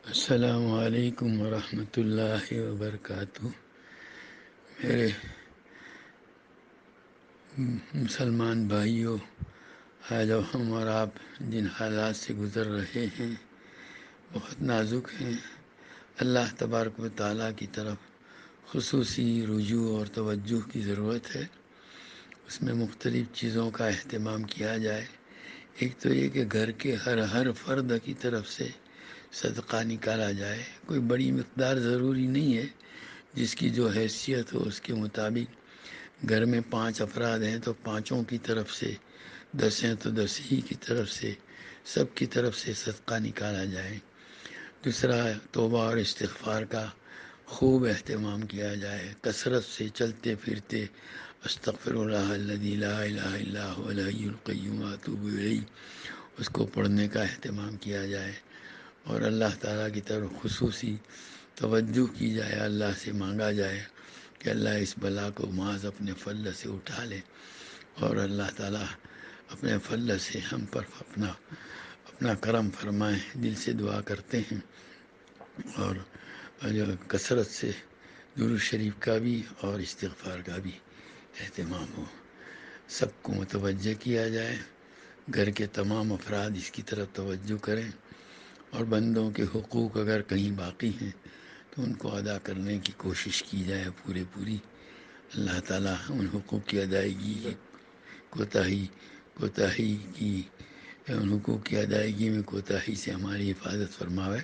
السلام علیکم ورحمۃ اللہ وبرکاتہ۔ میرے مسلمان بھائیوں، آج ہم اور آپ جن حالات سے گزر رہے ہیں بہت نازک ہیں۔ اللہ تبارک و تعالیٰ کی طرف خصوصی رجوع اور توجہ کی ضرورت ہے۔ اس میں مختلف چیزوں کا اہتمام کیا جائے۔ ایک تو یہ کہ گھر کے ہر فرد کی طرف سے صدقہ نکالا جائے۔ کوئی بڑی مقدار ضروری نہیں ہے، جس کی جو حیثیت ہو اس کے مطابق۔ گھر میں 5 افراد ہیں تو 5 کی طرف سے، 10 ہیں تو 10 ہی کی طرف سے، سب کی طرف سے صدقہ نکالا جائے۔ دوسرا، توبہ اور استغفار کا خوب اہتمام کیا جائے۔ کثرت سے چلتے پھرتے استغفر اللہ الذی لا الہ الا هو الحی القیوم واتوب الیہ، اس کو پڑھنے کا اہتمام کیا جائے، اور اللہ تعالیٰ کی طرف خصوصی توجہ کی جائے۔ اللہ سے مانگا جائے کہ اللہ اس بلا کو محض اپنے فضل سے اٹھا لے، اور اللہ تعالیٰ اپنے فضل سے ہم پر اپنا کرم فرمائے۔ دل سے دعا کرتے ہیں، اور جو کثرت سے درود شریف کا بھی اور استغفار کا بھی اہتمام ہو، سب کو متوجہ کیا جائے۔ گھر کے تمام افراد اس کی طرف توجہ کریں، اور بندوں کے حقوق اگر کہیں باقی ہیں تو ان کو ادا کرنے کی کوشش کی جائے پوری۔ اللہ تعالیٰ ان حقوق کی ادائیگی ان حقوق کی ادائیگی میں کوتاہی سے ہماری حفاظت فرماوے،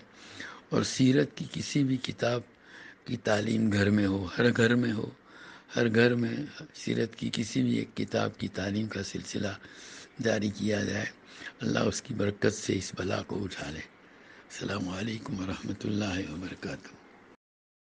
اور سیرت کی کسی بھی کتاب کی تعلیم گھر میں ہو، ہر گھر میں سیرت کی کسی بھی ایک کتاب کی تعلیم کا سلسلہ جاری کیا جائے۔ اللہ اس کی برکت سے اس بلا کو اٹھا لے۔ السلام علیکم ورحمۃ اللہ وبرکاتہ۔